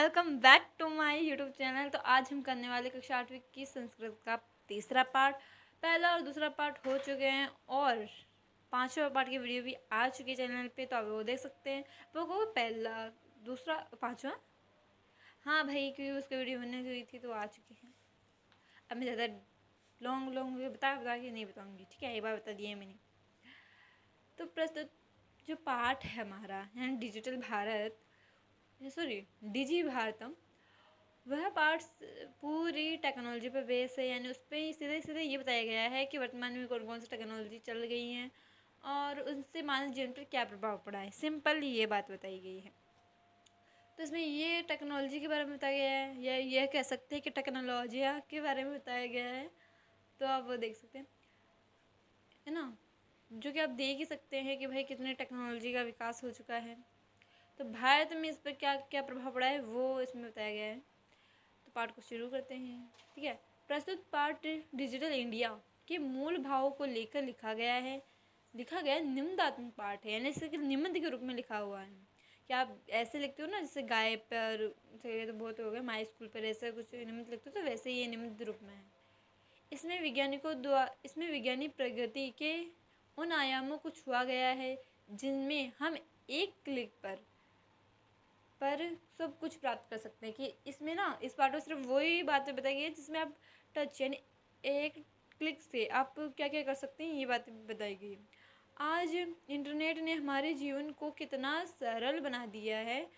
Welcome back to my YouTube channel. तो आज हम करने वाले कक्षा 8वीं की संस्कृत का तीसरा पार्ट। पहला और दूसरा पार्ट हो चुके हैं और पांचवा पार्ट की वीडियो भी आ चुकी है चैनल पे, तो आप वो देख सकते हैं। वो पहला दूसरा पांचवा, हाँ भाई, क्योंकि उसकी वीडियो बनने हुई थी तो आ चुकी है। अब मैं ज़्यादा लॉन्ग बता के नहीं बताऊँगी, ठीक है, एक बार बता दिया मैंने। तो प्रस्तुत जो पाठ है हमारा यानी डिजिटल भारत, सॉरी डिजी भारतम, वह पार्ट पूरी टेक्नोलॉजी पर बेस है। यानी उस पर सीधे सीधे ये बताया गया है कि वर्तमान में कौन कौन सी टेक्नोलॉजी चल गई हैं और उनसे मानव जीवन पर क्या प्रभाव पड़ा है। सिंपल ये बात बताई गई है। तो इसमें ये टेक्नोलॉजी के बारे में बताया गया है, या यह कह सकते हैं कि टेक्नोलॉजिया के बारे में बताया गया है। तो आप वो देख सकते हैं, है ना, जो कि आप देख ही सकते हैं कि भाई कितने टेक्नोलॉजी का विकास हो चुका है। तो भारत में इस पर क्या क्या प्रभाव पड़ा है वो इसमें बताया गया है। तो पाठ को शुरू करते हैं, ठीक है। प्रस्तुत पाठ डिजिटल इंडिया के मूल भावों को लेकर लिखा गया निम्नात्मक पाठ है, यानी इसे निम्न के रूप में लिखा हुआ है। क्या आप ऐसे लिखते हो ना, जैसे गाय पर तो बहुत हो गए, माई स्कूल पर ऐसा कुछ निम्न लिखते हो, तो वैसे ये निम्न रूप में है। इसमें वैज्ञानिक प्रगति के उन आयामों को छुआ गया है जिनमें हम एक क्लिक पर सब कुछ प्राप्त कर सकते हैं। कि इसमें ना, इस पार्ट में सिर्फ वही बातें बताई गई है जिसमें आप टच यानी एक क्लिक से आप क्या क्या कर सकते हैं, ये बातें बताई गई है। आज इंटरनेट ने हमारे जीवन को कितना सरल बना दिया है।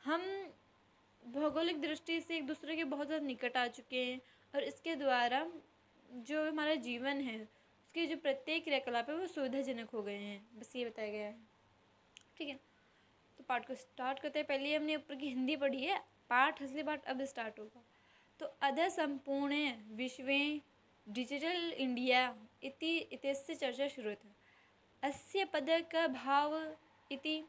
हम भौगोलिक दृष्टि से एक दूसरे के बहुत ज़्यादा निकट आ चुके हैं और इसके द्वारा जो हमारा जीवन है उसके जो प्रत्येक क्रियाकलाप है वो सुविधाजनक हो गए हैं। बस ये बताया गया है, ठीक है। तो पाठ को स्टार्ट करते हैं। पहले हमने ऊपर की हिंदी पढ़ी है, पाठ असली पाठ अब स्टार्ट होगा। तो अध संपूर्ण विश्वे डिजिटल इंडिया इति इत्यस्य चर्चा शुरू है। अस्य पदक भाव इति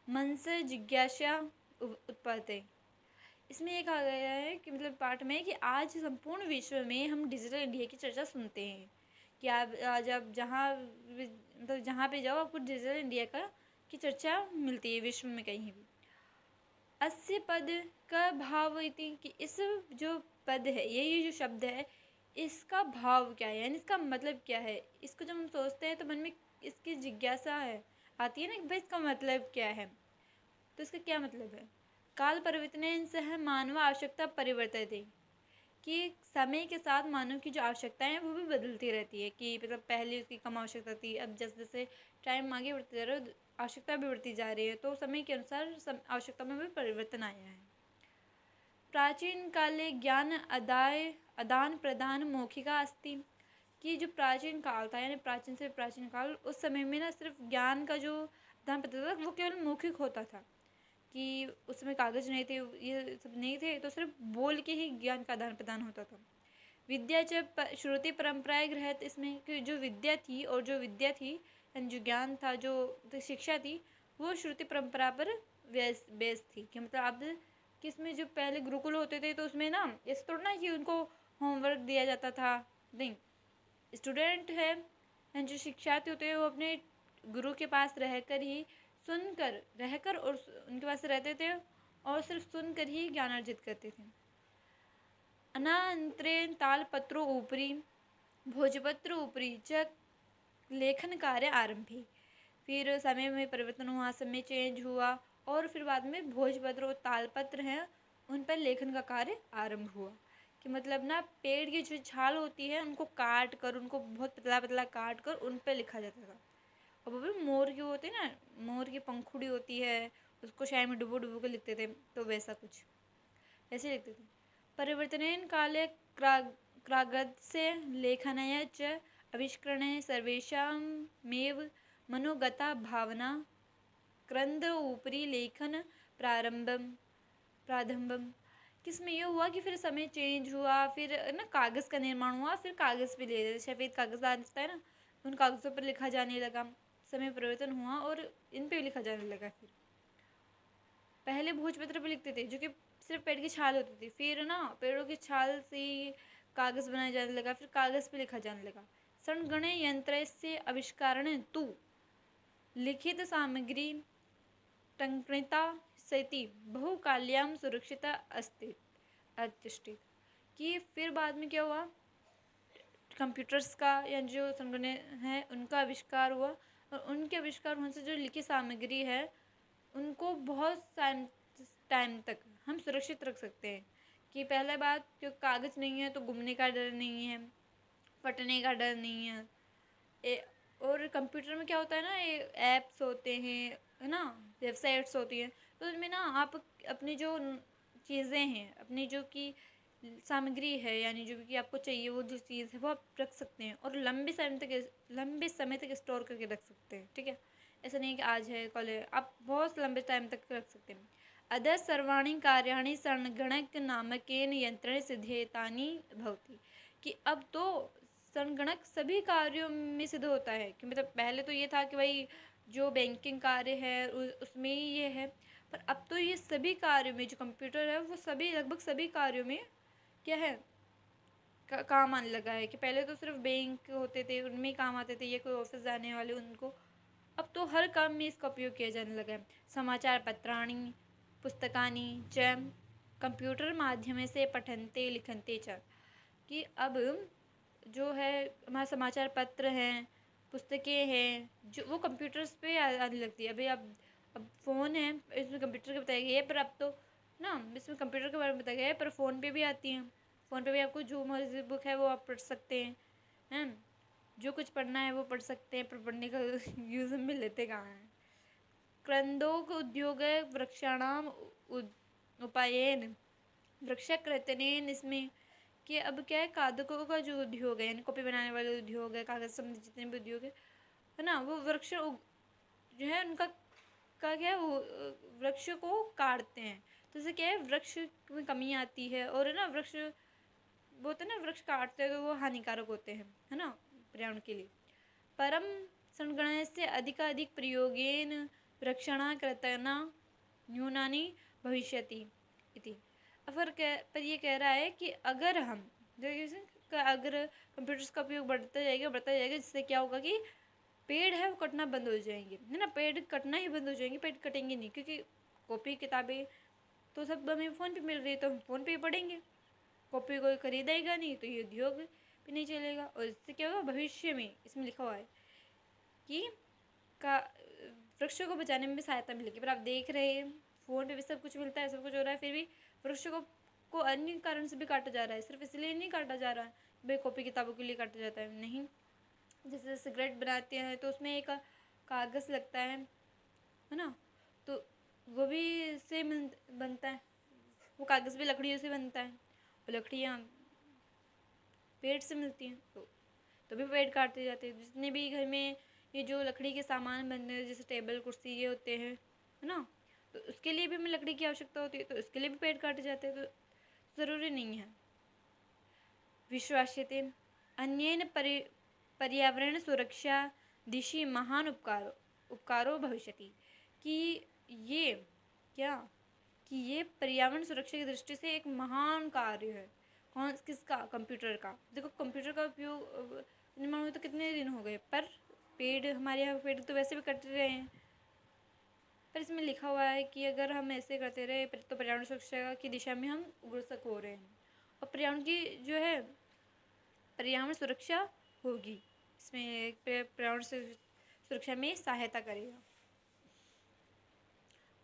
मनस जिज्ञासा उत्पत्ति। इसमें ये कहा गया है कि मतलब पाठ में कि आज संपूर्ण विश्व में हम डिजिटल इंडिया की चर्चा सुनते हैं कि आप आज आप जहाँ पे जाओ आपको डिजिटल इंडिया की चर्चा मिलती है विश्व में कहीं भी। अस्य पद का भाव इति कि इस जो पद है, ये जो शब्द है, इसका भाव क्या है, यानी इसका मतलब क्या है। इसको जब हम सोचते हैं तो मन में इसकी जिज्ञासा आती है ना कि भाई इसका मतलब क्या है। तो इसका क्या मतलब है, काल परिवर्तन सह मानव आवश्यकता परिवर्तित, कि समय के साथ मानव की जो आवश्यकताएं हैं वो भी बदलती रहती है। कि मतलब पहले उसकी कम आवश्यकता थी, अब जैसे जैसे टाइम आगे बढ़ते जा रहा है आवश्यकता भी बढ़ती जा रही है, तो समय के अनुसार आवश्यकता में भी परिवर्तन आया है। प्राचीन काले ज्ञान आदान प्रदान मौखिका अस्ति, कि जो प्राचीन काल था यानी प्राचीन से प्राचीन काल, उस समय में ना सिर्फ ज्ञान का जो आदान प्रदान था वो केवल मौखिक होता था। कि उसमें कागज नहीं थे, ये सब नहीं थे, तो सिर्फ बोल के ही ज्ञान का आदान प्रदान होता था। विद्या जब श्रुति परंपराएं ग्रहित, इसमें कि जो विद्या थी जो ज्ञान था, जो शिक्षा थी, वो श्रुति परंपरा पर बेस्ड थी। कि मतलब अब किसमें जो पहले गुरुकुल होते थे तो उसमें ना इस थोड़ा ना कि उनको होमवर्क दिया जाता था, नहीं, स्टूडेंट है जो शिक्षार्थी होते हैं वो अपने गुरु के पास रहकर और उनके पास रहते थे और सिर्फ सुनकर ही ज्ञान अर्जित करते थे। अनान्तरेण तालपत्रों ऊपरी भोजपत्र ऊपरी च लेखन कार्य आरंभी। फिर समय में परिवर्तन हुआ, समय चेंज हुआ और फिर बाद में भोजपत्र और तालपत्र हैं उन पर लेखन का कार्य आरंभ हुआ। कि मतलब ना पेड़ की जो छाल होती है उनको काट कर, उनको बहुत पतला पतला काट कर उन पर लिखा जाता था। और वो भी मोर की होती है ना, मोर की पंखुड़ी होती है, उसको शायद में डुबो डुबो के लिखते थे, तो वैसा कुछ ऐसे लिखते थे। परिवर्तनेन काले क्रागस्य लेखनाय च आविष्करणे सर्वेषामेव मनोगता भावना क्रंद ऊपरी लेखन प्रारंभम। किसमें ये हुआ कि फिर समय चेंज हुआ, फिर ना कागज़ का निर्माण हुआ, फिर कागज़ पे ले सफ़ेद कागज़ आता है ना, उन कागज़ों पर लिखा जाने लगा। समय परिवर्तन हुआ और इन पे लिखा जाने लगा। फिर पहले भोजपत्र पे लिखते थे जो कि सिर्फ पेड़ की छाल होती थी, फिर ना पेड़ों की छाल से कागज़ बनाया जाने लगा, फिर कागज़ पे लिखा जाने लगा। संगणक यंत्र से आविष्कारण तु लिखित सामग्री टंकणिता सैति बहुकाल्यां सुरक्षिता अस्ति अतिष्ठित। कि फिर बाद में क्या हुआ, कंप्यूटर्स का या जो संगणक है उनका आविष्कार हुआ, और उनके आविष्कार होने से जो लिखी सामग्री है उनको बहुत टाइम तक हम सुरक्षित रख सकते हैं। कि पहले बात, जो कागज़ नहीं है तो गुमने का डर नहीं है, फटने का डर नहीं है। और कंप्यूटर में क्या होता है ना, ये ऐप्स होते हैं, है ना, वेबसाइट्स होती हैं, तो उनमें ना आप अपनी जो चीज़ें हैं, अपनी जो कि सामग्री है, यानी जो भी आपको चाहिए वो जो चीज़ है वो आप रख सकते हैं, और लंबे समय तक स्टोर करके रख सकते हैं। ठीक है, ऐसा नहीं कि आज है कल है, आप बहुत लंबे टाइम तक रख सकते हैं। अदर सर्वाणि कार्याणि संगणक नामकेन यंत्रेण सिद्ध्येतानि भवति। कि अब तो संगणक सभी कार्यों में सिद्ध होता है। कि मतलब पहले तो ये था कि भाई जो बैंकिंग कार्य है उसमें ही ये है, पर अब तो ये सभी कार्यों में जो कंप्यूटर है वो सभी, लगभग सभी कार्यों में क्या है, काम आने लगा है। कि पहले तो सिर्फ बैंक होते थे, उनमें ही काम आते थे, ये कोई ऑफिस जाने वाले उनको, अब तो हर काम में इसका उपयोग किया जाने लगा है। समाचार पत्राणि पुस्तकानि च कंप्यूटर माध्यम से पठन्ते लिखन्ते च। कि अब जो है हमारे समाचार पत्र हैं, पुस्तकें हैं, जो वो कंप्यूटर्स पे आने लगती है। अभी अब फ़ोन है, इसमें कंप्यूटर का बताया गया है, पर अब तो ना इसमें कंप्यूटर के बारे में बताया गया है, पर फ़ोन पे भी आती हैं। फ़ोन पे भी आपको जो मर्जी बुक है वो आप पढ़ सकते हैं, जो कुछ पढ़ना है वो पढ़ सकते हैं, पर पढ़ने का यूज़ हम भी लेते कहाँ हैं। क्रंदोक उद्योग वृक्षाणाम उपायन वृक्षकृतनेन, इसमें कि अब क्या है, कागजों का जो उद्योग है, यानी कॉपी बनाने वाले उद्योग है, कागज संबंधी जितने भी उद्योग है ना, वो वृक्ष जो है उनका क्या है, वो वृक्ष को काटते हैं, तो इससे क्या है, वृक्ष में कमी आती है। और है ना, वृक्ष बोलते हैं ना, वृक्ष काटते हैं तो वो हानिकारक होते हैं, है ना, पर्यावरण के लिए। परम संगणस्य अधिकाधिक प्रयोगेन रक्षणाकृतना न्यूनानि भविष्यति इति। पर ये कह रहा है कि अगर हम अगर कंप्यूटर्स का उपयोग बढ़ता जाएगा, जिससे क्या होगा कि पेड़ है वो कटना बंद हो जाएंगे, है ना, पेड़ कटना ही बंद हो जाएंगे, पेड़ कटेंगे नहीं, क्योंकि कॉपी किताबें तो सब हमें फ़ोन पे मिल रही है, तो हम फ़ोन पे ही पढ़ेंगे। कॉपी कोई खरीदेगा नहीं तो ये उद्योग भी नहीं चलेगा। और इससे क्या होगा भविष्य में, इसमें लिखा हुआ है कि का वृक्षों को बचाने में भी सहायता मिलेगी। पर आप देख रहे हैं फ़ोन पे भी सब कुछ मिलता है, सब कुछ हो रहा है, फिर भी वृक्षों को अन्य कारण से भी काटा जा रहा है। सिर्फ इसलिए नहीं काटा जा रहा है भाई कॉपी किताबों के लिए काटा जाता है, नहीं। जैसे सिगरेट बनाते हैं तो उसमें एक कागज़ लगता है ना, तो वो भी से बनता है, वो कागज़ भी लकड़ियों से बनता है, और लकड़ियाँ पेड़ से मिलती हैं, तो भी पेड़ काटते जाते हैं। जितने भी घर में ये जो लकड़ी के सामान बनते हैं, जैसे टेबल कुर्सी ये होते हैं, है ना, तो उसके लिए भी हमें लकड़ी की आवश्यकता होती है, तो इसके लिए भी पेड़ काटे जाते हैं, तो ज़रूरी नहीं है। विश्वास्यते अन्येन पर्यावरण सुरक्षा दिशि महान उपकारो भविष्यति। कि ये क्या, कि ये पर्यावरण सुरक्षा की दृष्टि से एक महान कार्य है। कौन किसका, कंप्यूटर का। देखो कंप्यूटर का उपयोग निर्माण हुए तो कितने दिन हो गए, पर पेड़ हमारे यहाँ पेड़ तो वैसे भी कट रहे हैं, पर इसमें लिखा हुआ है कि अगर हम ऐसे करते रहे तो पर्यावरण सुरक्षा की दिशा में हम अग्रसर हो रहे हैं, और पर्यावरण की जो है पर्यावरण सुरक्षा होगी, इसमें पर्यावरण सुरक्षा में सहायता करेगा।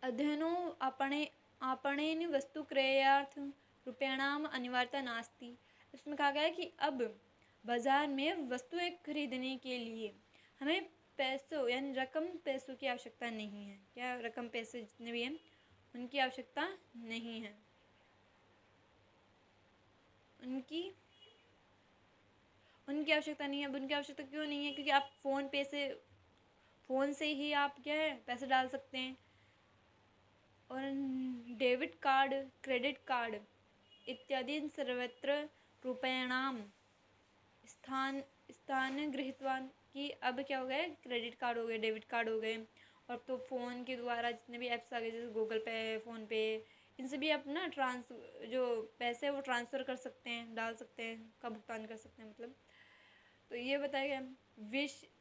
अध्ययनो आपणेन वस्तु क्रयार्थ रुपयाणाम अनिवार्यता नास्ति। इसमें कहा गया है कि अब बाजार में वस्तुएं खरीदने के लिए हमें पैसों यानी पैसों की आवश्यकता नहीं है। क्या रकम पैसे जितने भी हैं उनकी आवश्यकता नहीं है, उनकी आवश्यकता नहीं है। अब उनकी आवश्यकता क्यों नहीं है, क्योंकि आप फ़ोन से ही आप क्या है पैसे डाल सकते हैं, और डेबिट कार्ड, क्रेडिट कार्ड इत्यादि सर्वत्र रूपयाणाम स्थान गृहीतवान। कि अब क्या हो गया, क्रेडिट कार्ड हो गए, डेबिट कार्ड हो गए, और तो फ़ोन के द्वारा जितने भी ऐप्स आ गए, जैसे गूगल पे, फ़ोन पे, इनसे भी आप ना जो पैसे है वो ट्रांसफ़र कर सकते हैं, डाल सकते हैं, का भुगतान कर सकते हैं मतलब। तो ये बताया गया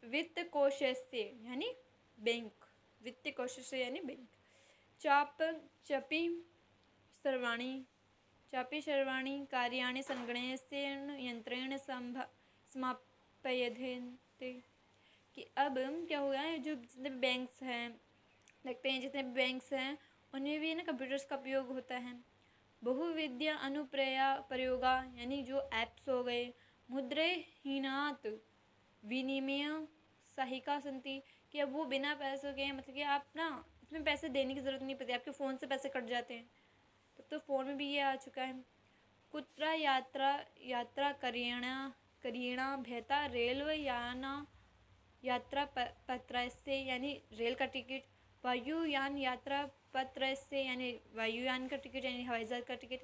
वित्त कोश से यानी बैंक, वित्त कोश से यानी बैंक, चापी सर्वाणि कार्याणि संगणकेन यंत्रेण समापयन्ते। कि अब क्या हो गया है, जो जितने भी बैंक्स हैं लगते हैं, जितने भी बैंक्स हैं उनमें भी ना कंप्यूटर्स का उपयोग होता है। बहुविद्या प्रयोगा यानी जो ऐप्स हो गए। मुद्रेहीनात विनिमय सहायिका संति, कि अब वो बिना पैसों के, मतलब कि आप ना इसमें पैसे देने की ज़रूरत नहीं पड़ती, आपके फ़ोन से पैसे कट जाते हैं। तो फ़ोन में भी ये आ चुका है। कुत्र यात्रा करीणा भेता रेलवे यात्रा पत्र से, यानी रेल का टिकट। वायुयान यात्रा पत्र से, यानी वायुयान का टिकट, यानी हवाई जहाज़ का टिकट।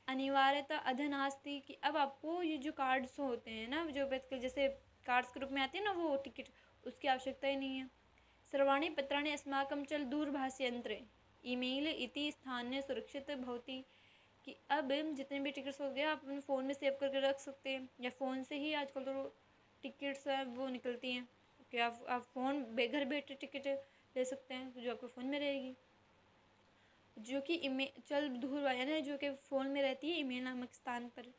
अनिवार्यता अधनास्ति, कि अब आपको ये जो कार्ड्स होते हैं ना, जो जैसे कार्ड्स के रूप में आते हैं ना वो टिकट, उसकी आवश्यकता ही नहीं है। सर्वाणि पत्राणि अस्माकं चल दूरभाषयंत्रे ईमेल इति स्थाने सुरक्षित भवति, कि अब जितने भी टिकट्स हो गए आप अपने फ़ोन में सेव करके रख सकते हैं, या फ़ोन से ही आजकल तो टिकट्स हैं वो निकलती हैं कि आप फ़ोन घर बैठे टिकट ले सकते हैं जो आपके फ़ोन में रहेगी, जो कि चल दूर यानी जो कि फ़ोन में रहती है ईमेल नामक स्थान पर।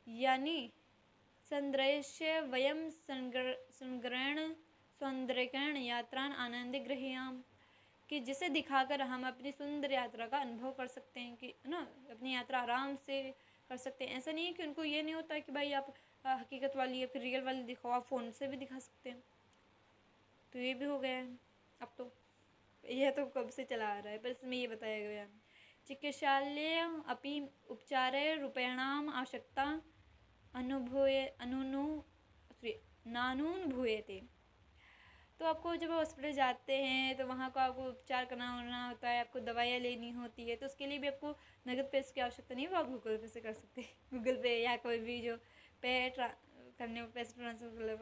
यानी संदृश्य वयम सौंदर्यकरण यात्रान आनंद गृह्याम, कि जिसे दिखाकर हम अपनी सुंदर यात्रा का अनुभव कर सकते हैं, कि ना अपनी यात्रा आराम से कर सकते हैं। ऐसा नहीं है कि उनको ये नहीं होता कि भाई आप हकीकत वाली या फिर रियल वाली दिखाओ, आप फ़ोन से भी दिखा सकते हैं। तो ये भी हो गया है। अब तो यह तो कब से चला आ रहा है, पर इसमें ये बताया गया है। चिकित्सालय अपि उपचारे रूपेणाम आवश्यकता नानुभूयते। तो आपको जब हॉस्पिटल जाते हैं तो वहाँ को आपको उपचार करना होता है, आपको दवाइयाँ लेनी होती है, तो उसके लिए भी आपको नगद पैसे की आवश्यकता नहीं है, वो आप गूगल पे से कर सकते हैं। गूगल पे या कोई भी जो पैसे ट्रांसफर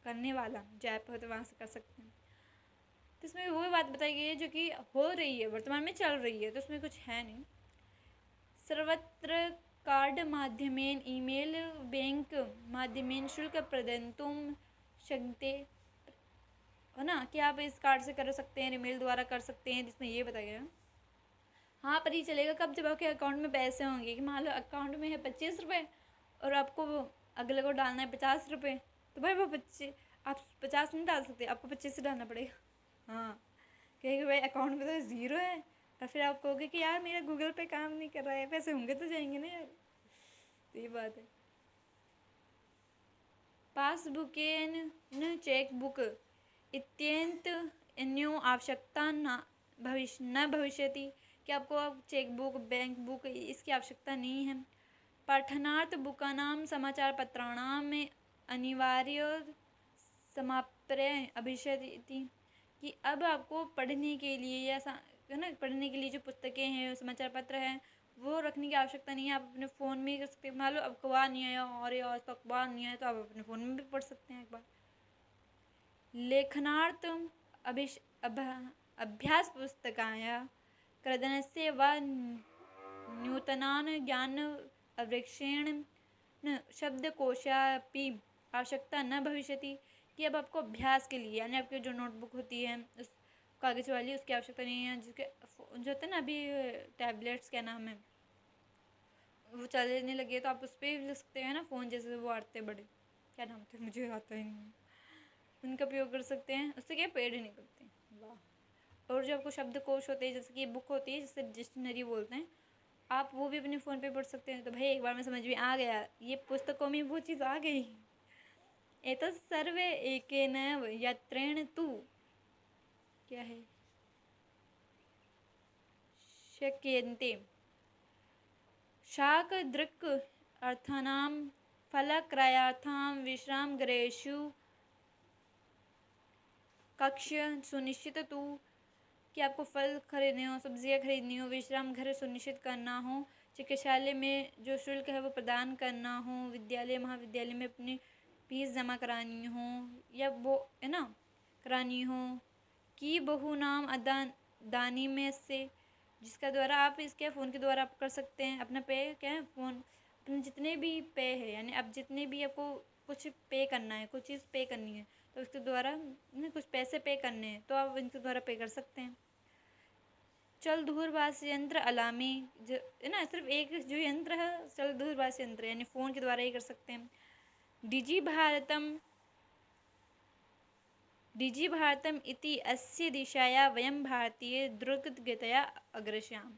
करने वाला जो ऐप हो तो वहाँ से कर सकते हैं। तो इसमें वो बात बताई गई है जो कि हो रही है, वर्तमान में चल रही है, तो उसमें कुछ है नहीं। सर्वत्र कार्ड माध्यमेन ईमेल बैंक माध्यमेन शुल्क प्रदत्तुं शक्यते, है ना, कि आप इस कार्ड से कर सकते हैं, ईमेल द्वारा कर सकते हैं, जिसमें ये बताया गया। हाँ, पर ये चलेगा कब, जब आपके अकाउंट में पैसे होंगे। कि मान लो अकाउंट में है 25 रुपये और आपको अगले को डालना है 50 रुपये, तो भाई वो 25 आप 50 नहीं डाल सकते, आपको 25 डालना पड़ेगा। हाँ, कहेंगे भाई अकाउंट में तो ज़ीरो है, और फिर आप कहोगे कि यार मेरा गूगल पे काम नहीं कर रहा है, पैसे होंगे तो जाएंगे ना यार, तो ये बात है। पासबुकेन न चेकबुक इत्यंत अन्यो आवश्यकता न भविष्यति, कि आपको अब चेकबुक बैंक बुक इसकी आवश्यकता नहीं है। पठनार्थ बुकानाम समाचार पत्राणाम में अनिवार्य समाप्य अभिष्यति, कि अब आपको पढ़ने के लिए या है ना, पढ़ने के लिए जो पुस्तकें हैं समाचार पत्र हैं वो रखने की आवश्यकता नहीं है, आप अपने फ़ोन में ही कर सकते हैं। मान लो अखबार नहीं आया और या आज तक अखबार नहीं आया तो आप अपने फ़ोन में भी पढ़ सकते हैं अखबार। लेखनार्थ अभ्यास पुस्तकाय क्रदनस्य व नूतनान् ज्ञान अवृक्षेण शब्दकोशापि आवश्यकता न भविष्यति, कि अब आपको अभ्यास के लिए यानी आपकी जो नोटबुक होती है उस कागज़ वाली उसकी आवश्यकता नहीं है, जिसके जो होते हैं ना अभी टैबलेट्स क्या नाम है वो चलने लगे तो आप उस पर भी लिख सकते हैं ना, फ़ोन जैसे वो आते बड़े क्या नाम थे मुझे आता ही नहीं, उनका प्रयोग कर सकते हैं, उससे क्या पेड़ ही निकलते हैं। वाह। और जो आपको शब्दकोश होते हैं जैसे कि बुक होती है जिससे डिक्शनरी बोलते हैं, आप वो भी अपने फ़ोन पे पढ़ सकते हैं। तो भाई एक बार में समझ में आ गया, ये पुस्तकों में वो चीज़ आ गई। एतत् सर्वे एकेन यत्रेण तु क्या है शक्यन्ते शाकदृक् अर्थानां फलक्रयार्थां विश्रामगृहेषु कक्ष सुनिश्चित तु, कि आपको फल खरीदने हो, सब्जियां खरीदनी हो, विश्राम घर सुनिश्चित करना हो, चिकित्सालय में जो शुल्क है वो प्रदान करना हो, विद्यालय महाविद्यालय में अपनी फीस जमा करानी हो या वो है ना करानी हो, कि बहु नाम अदान दानी में से, जिसका द्वारा आप इसके फ़ोन के द्वारा आप कर सकते हैं अपना पे क्या है फ़ोन अपने जितने भी पे है, यानी आप जितने भी आपको कुछ पे करना है, कुछ चीज़ पे करनी है तो उसके द्वारा कुछ पैसे पे करने हैं तो आप इनके द्वारा पे कर सकते हैं। चल दूरभाष यंत्र अलामी, जो है ना, सिर्फ एक जो यंत्र है चल दूरभाष यंत्र, यानी फ़ोन के द्वारा ही कर सकते हैं। डिजि भारतम इति अस्य दिशाया वयं भारतीय द्रुतगतया अग्रसराम,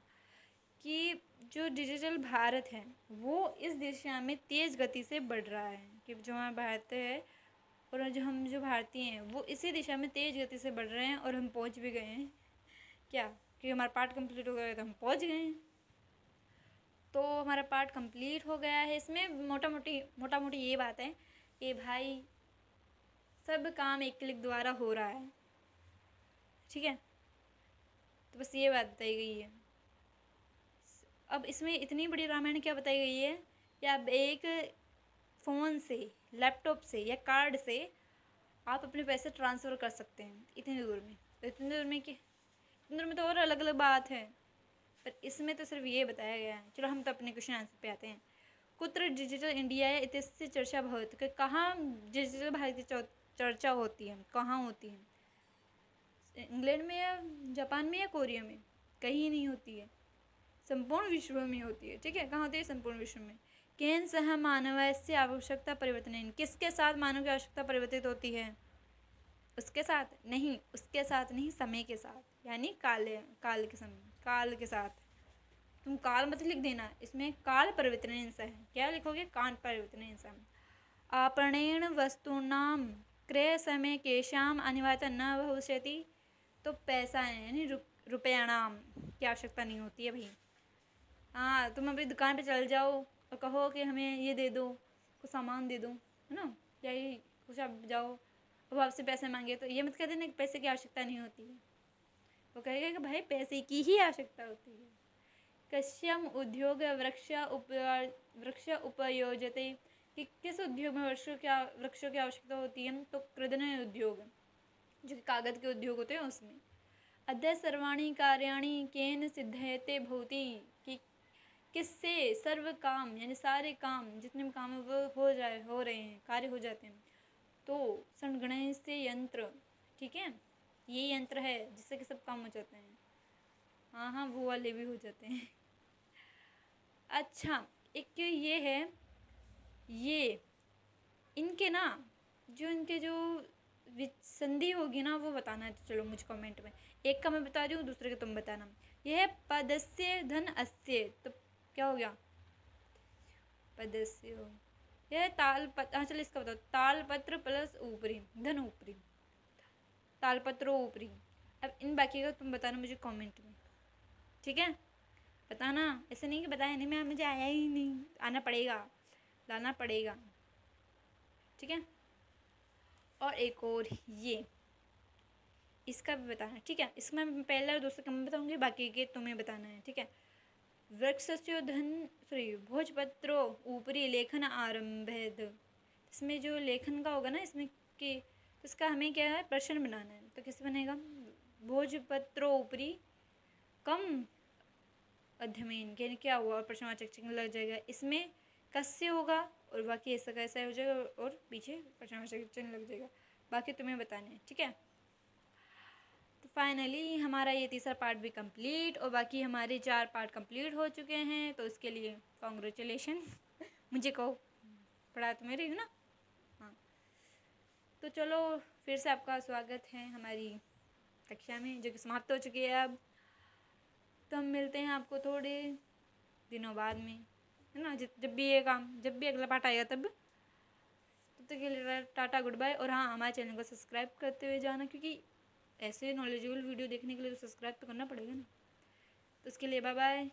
कि जो डिजिटल भारत है वो इस दिशा में तेज़ गति से बढ़ रहा है, कि जो हमारा भारत है और जो भारतीय हैं वो इसी दिशा में तेज़ गति से बढ़ रहे हैं, और हम पहुंच भी गए हैं। क्या कि हमारा पार्ट कंप्लीट हो गया तो हम पहुंच गए हैं। तो हमारा पार्ट कंप्लीट हो गया है। इसमें मोटा मोटी ये बात है कि भाई सब काम एक क्लिक द्वारा हो रहा है, ठीक है। तो बस ये बात बताई गई है। अब इसमें इतनी बड़ी रामायण क्या बताई गई है कि आप एक फ़ोन से, लैपटॉप से या कार्ड से आप अपने पैसे ट्रांसफ़र कर सकते हैं इतनी दूर में। तो इतनी दूर में तो और अलग अलग बात है, पर इसमें तो सिर्फ ये बताया गया है। चलो हम तो अपने क्वेश्चन आंसर पे आते हैं। कुत्र डिजिटल इंडिया इत्यस्य चर्चा भवति, कि कहाँ डिजिटल भारत की चर्चा होती है, कहाँ होती है? इंग्लैंड में या जापान में या कोरिया में? कहीं नहीं होती है, संपूर्ण विश्व में होती है, ठीक है। कहाँ होती है? संपूर्ण विश्व में। केन सह मानवस्य आवश्यकता परिवर्तन, किसके साथ मानव की आवश्यकता परिवर्तित होती है? उसके साथ नहीं, उसके साथ नहीं, समय के साथ, यानी काल के साथ। तुम काल मत लिख देना, इसमें काल परिवर्तन है। क्या लिखोगे? काल परिवर्तन। आपणेन वस्तूनां क्रय समय केशाम अनिवार्यता न भविष्यति, तो पैसा है यानी रुपयाणाम की आवश्यकता नहीं होती है भाई। हाँ, तुम अभी दुकान पे चल जाओ और कहो कि हमें ये दे दो, कुछ सामान दे दो, है ना, या ये कुछ आप जाओ वो आपसे पैसे मांगे, तो ये मत कह देना कि पैसे की आवश्यकता नहीं होती है। वो कहेगा कि भाई पैसे की ही आवश्यकता होती है। कश्यम उद्योग वृक्ष उपयोजते, कि किस उद्योग में वृक्षों की आवश्यकता होती है? तो कृदन उद्योग, जो कि कागज के उद्योग होते हैं उसमें। अद्य सर्वाणी कार्याणि केन सिद्धयते भवति, कि किससे सर्व काम, यानी सारे काम जितने भी काम है वो हो रहे हैं, कार्य हो जाते हैं। तो संगणय से यंत्र, ठीक है, ये यंत्र है जिससे कि सब काम हो जाते हैं। हाँ, वो वाले भी हो जाते हैं। अच्छा, एक ये है, ये इनके ना जो संधि होगी ना वो बताना है। तो चलो मुझे कमेंट में, एक का मैं बता रही हूँ, दूसरे का तुम बताना। यह है पदस्य धन अस्य, तो क्या हो गया? पदस्य यह तालपत्र, हाँ चलो इसका बताओ। तालपत्र प्लस ऊपरी, धन ऊपरी, तालपत्रो ऊपरी। अब इन बाकी का तुम बताना मुझे कमेंट में, ठीक है। बताना, ऐसे नहीं कि बताया नहीं, मैं मुझे आया ही नहीं, आना पड़ेगा, लाना पड़ेगा, ठीक है। और एक और ये, इसका भी बताना, ठीक है। इसमें मैं पहला और दूसरा कम बताऊंगी, बाकी के तुम्हें बताना है, ठीक है। वृक्षस्य धन भोजपत्रो ऊपरी लेखन आरंभेद, इसमें जो लेखन का होगा ना इसमें कि, तो इसका हमें क्या है? प्रश्न बनाना है। तो कैसे बनेगा? भोजपत्रो ऊपरी कम अध्ययन, यानी क्या हुआ? प्रश्नवाचक चिन्ह लग जाएगा। इसमें कस्य होगा और बाकी ऐसा कैसा हो जाएगा, और पीछे प्रश्नवाचक चिन्ह लग जाएगा। बाकी तुम्हें बताना है, ठीक है। तो फाइनली हमारा ये तीसरा पार्ट भी कंप्लीट, और बाकी हमारे 4 पार्ट कंप्लीट हो चुके हैं। तो इसके लिए कॉन्ग्रेचुलेशन। मुझे कहो, पढ़ा तो मेरी हूँ ना। हाँ, तो चलो फिर से आपका स्वागत है हमारी कक्षा में, जो कि समाप्त हो चुकी है अब। तो हम मिलते हैं आपको थोड़े दिनों बाद में, है ना, जब भी अगला पार्ट आएगा तब तक के लिए टाटा, गुड बाय। और हाँ, हमारे चैनल को सब्सक्राइब करते हुए जाना, क्योंकि ऐसे नॉलेजेबल वीडियो देखने के लिए तो सब्सक्राइब तो करना पड़ेगा ना। तो उसके लिए बाय बाय।